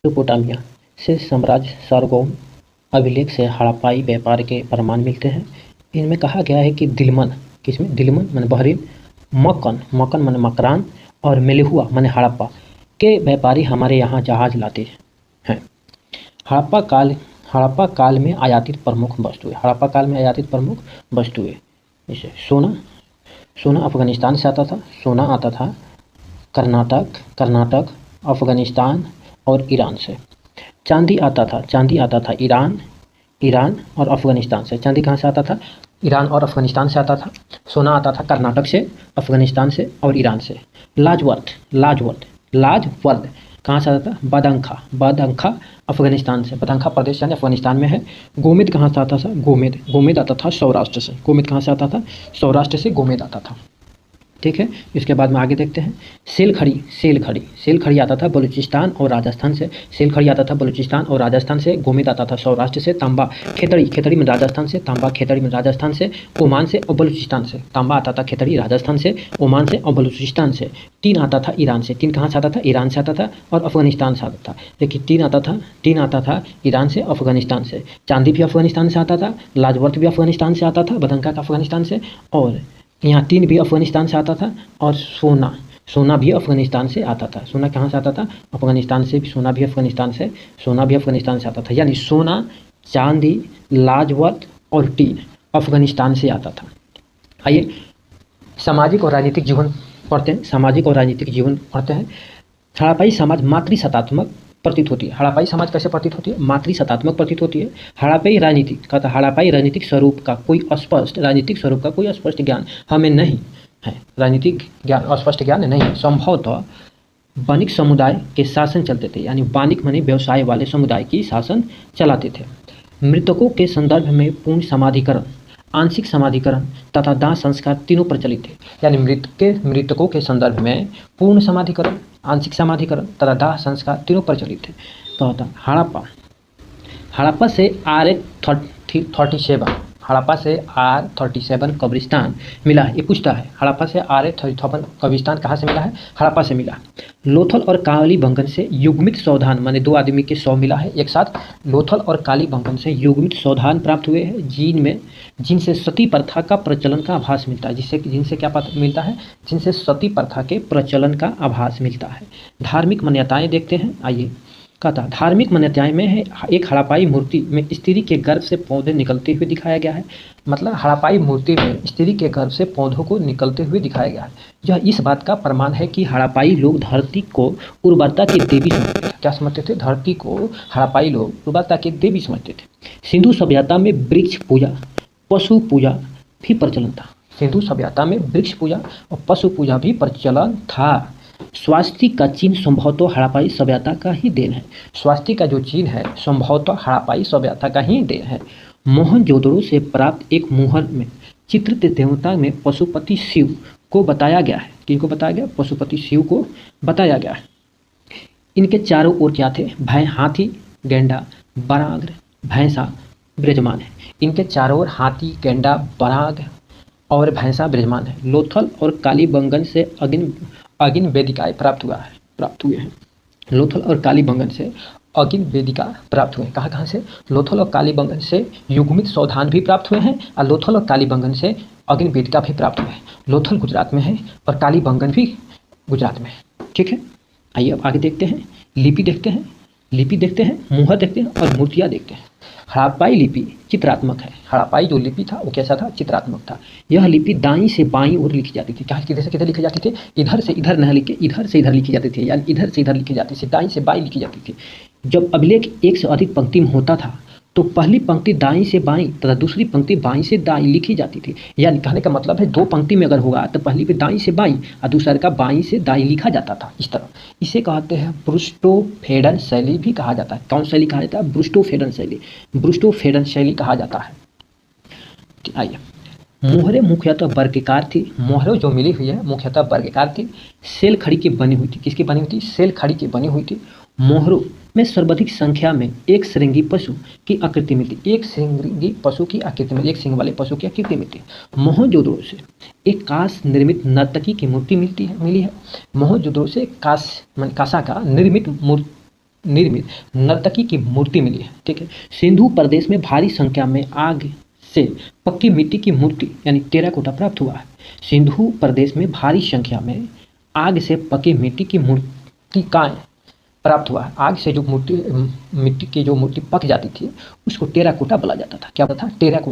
Mesopotamia से साम्राज्य सारगोन अभिलेख से हड़प्पाई व्यापार के प्रमाण मिलते हैं। इनमें कहा गया है कि दिलमन, किसमें दिलमन माने बहरीन, मक्कन, मक्कन माने मकरान और मेलुहुआ माने हड़प्पा के व्यापारी हमारे यहाँ जहाज लाते हैं। हड़प्पा काल में आयातित प्रमुख वस्तुएं, हड़प्पा काल में आयातित प्रमुख वस्तुएं जैसे सोना अफगानिस्तान से आता था। सोना आता था कर्नाटक, अफगानिस्तान और ईरान से। चांदी आता था ईरान और अफगानिस्तान से। चांदी कहाँ से आता था? ईरान और अफगानिस्तान से आता था। सोना आता था कर्नाटक से, अफगानिस्तान से और ईरान से। लाजवर्द कहाँ से आता था? बदंखा अफगानिस्तान से। बदंखा प्रदेश यानी अफगानिस्तान में है। गोमेद कहाँ से आता था? गोमेद आता था सौराष्ट्र से। गोमेद कहाँ से आता था? सौराष्ट्र से गोमेद आता था। ठीक है, इसके बाद में आगे देखते हैं। सेल खड़ी आता था बलूचिस्तान और राजस्थान से। गोमेद आता था सौराष्ट्र से। तांबा खेतड़ी में राजस्थान से, ओमान से और बलूचिस्तान से। तांबा आता था खेतड़ी राजस्थान से, ओमान से और बलूचिस्तान से। टीन आता था ईरान से। टीन कहाँ से आता था? ईरान से आता था और अफगानिस्तान से आता था। देखिए टीन आता था ईरान से, अफगानिस्तान से। चांदी भी अफगानिस्तान से आता था, लाजवर्त भी अफगानिस्तान से आता था, बदंका का अफगानिस्तान से, और यहाँ टीन भी अफगानिस्तान से आता था, और सोना भी अफगानिस्तान से आता था। सोना कहाँ से आता था? अफगानिस्तान से। सोना भी अफगानिस्तान से आता था। यानी सोना, चांदी, लाजवर्त और टीन अफगानिस्तान से आता था। आइए सामाजिक और राजनीतिक जीवन पढ़ते हैं। हड़प्पाई समाज मातृसत्तात्मक प्रतीत होती है। हड़प्पाई समाज कैसे प्रतीत होती है? मातृसत्तात्मक प्रतीत होती है। हड़प्पाई राजनीतिक स्वरूप का कोई स्पष्ट ज्ञान हमें नहीं है। राजनीतिक ज्ञान, स्पष्ट ज्ञान नहीं है। संभवतः वाणिक समुदाय के शासन चलते थे, यानी वाणिक माने व्यवसाय वाले समुदाय की शासन चलाते थे। मृतकों के संदर्भ में पूर्ण समाधिकरण, आंशिक समाधिकरण तथा दाह संस्कार तीनों प्रचलित थे। यानी मृतकों के संदर्भ में पूर्ण समाधिकरण, आंशिक समाधिकरण तथा दाह संस्कार तीनों प्रचलित थे। तो होता हड़प्पा से R37 कब्रिस्तान मिला है। ये पूछता है हड़प्पा से R37 कब्रिस्तान कहाँ से मिला है? हड़प्पा से मिला। लोथल और कालीबंगन से युग्मित सौधान माने 2 आदमी के शव मिला है एक साथ। लोथल और कालीबंगन से युग्मित सौधान प्राप्त हुए हैं, जिनसे सती प्रथा का प्रचलन का आभास मिलता है। जिनसे क्या मिलता है? जिनसे सती प्रथा के प्रचलन का आभास मिलता है। धार्मिक मान्यताएं देखते हैं। आइए कहता धार्मिक मान्यताएं में है एक हड़प्पाई मूर्ति में स्त्री के गर्भ से पौधे निकलते हुए दिखाया गया है। मतलब हड़प्पाई मूर्ति में स्त्री के गर्भ से पौधों को निकलते हुए दिखाया गया है। यह इस बात का प्रमाण है कि हड़प्पाई लोग धरती को उर्वरता की देवी समझते थे। क्या समझते थे? धरती को हड़प्पाई लोग उर्वरता की देवी समझते थे। सिंधु सभ्यता में वृक्ष पूजा, पशु पूजा भी प्रचलन था। सिंधु सभ्यता में वृक्ष पूजा और पशु पूजा भी प्रचलन था। स्वास्तिक का चिन्ह संभवतः हड़प्पाई सभ्यता का ही देन है। स्वास्तिक का जो चिन्ह है संभवतः हड़प्पाई सभ्यता का ही देन है। मोहनजोदड़ो से प्राप्त एक मुहर में चित्रित देवता में पशुपति शिव को बताया गया है। किनको बताया गया? पशुपति शिव को बताया गया है। इनके चारों ओर क्या थे? हाथी, गेंडा, बराग, भैंसा विराजमान है। इनके चारों ओर हाथी, गेंडा, बराग और भैंसा विराजमान है। लोथल और कालीबंगन से अगिन वेदिकाएं प्राप्त हुए हैं। लोथल और कालीबंगन से अगिन वेदिका प्राप्त हुए हैं। कहाँ से? लोथल और कालीबंगन से युग्मित सौधान भी प्राप्त हुए हैं और लोथल और कालीबंगन से अगिन वेदिका भी प्राप्त हुए हैं। लोथल गुजरात में है और कालीबंगन भी गुजरात में है। ठीक है, आइए अब आगे देखते हैं। लिपि देखते हैं, मुहर देखते हैं और मूर्तियाँ देखते हैं। हड़प्पाई लिपि चित्रात्मक है। हड़प्पाई जो लिपि था वो कैसा था? चित्रात्मक था। यह लिपि दाईं से बाईं ओर लिखी जाती थी। किधर से किधर लिखी जाती थी? इधर से इधर न लिख के इधर से इधर लिखी जाती थी, यानी इधर से इधर लिखी जाती थी, दाईं से बाईं लिखी जाती थी। जब अभिलेख एक से अधिक पंक्ति में होता था तो पहली पंक्ति दाईं से बाईं तथा दूसरी पंक्ति बाईं से दाईं लिखी जाती थी। यानी कहने का मतलब है 2 पंक्ति में अगर होगा तो पहली पे दाईं से बाईं और दूसरे का बाईं से दाईं लिखा जाता था। इस तरह इसे कहते हैं ब्रुस्टोफेडन शैली भी कहा जाता है। कौन शैली कहा जाता है? ब्रुस्टोफेडन शैली कहा जाता है। आइए, मोहरें मुख्यतः वर्गाकार थी। मोहरें जो मिली हुई है मुख्यतः वर्गाकार थी। सेल खड़ी की बनी हुई थी। किसकी बनी हुई थी? सेल खड़ी की बनी हुई थी। मोहरों में सर्वाधिक संख्या में एक श्रृंगी पशु की आकृति मिलती। एक श्रृंगी पशु की आकृति में, एक सिंह वाले पशु की आकृति मिलती है। मोहनजोदड़ो से एक कांस निर्मित नर्तकी की मूर्ति मिली है। मोहनजोदड़ो से कांसा का निर्मित निर्मित नर्तकी की मूर्ति मिली है। ठीक है, सिंधु प्रदेश में भारी संख्या में आग से पक्की मिट्टी की मूर्ति यानी टेराकोटा प्राप्त हुआ है। सिंधु प्रदेश में भारी संख्या में आग से पकी मिट्टी की मूर्तिकाएं प्राप्त हुआ है। आग से जो मिट्टी की जो मूर्ति पक जाती थी उसको टेराकोटा बोला जाता था। क्या था? टेराकोटा।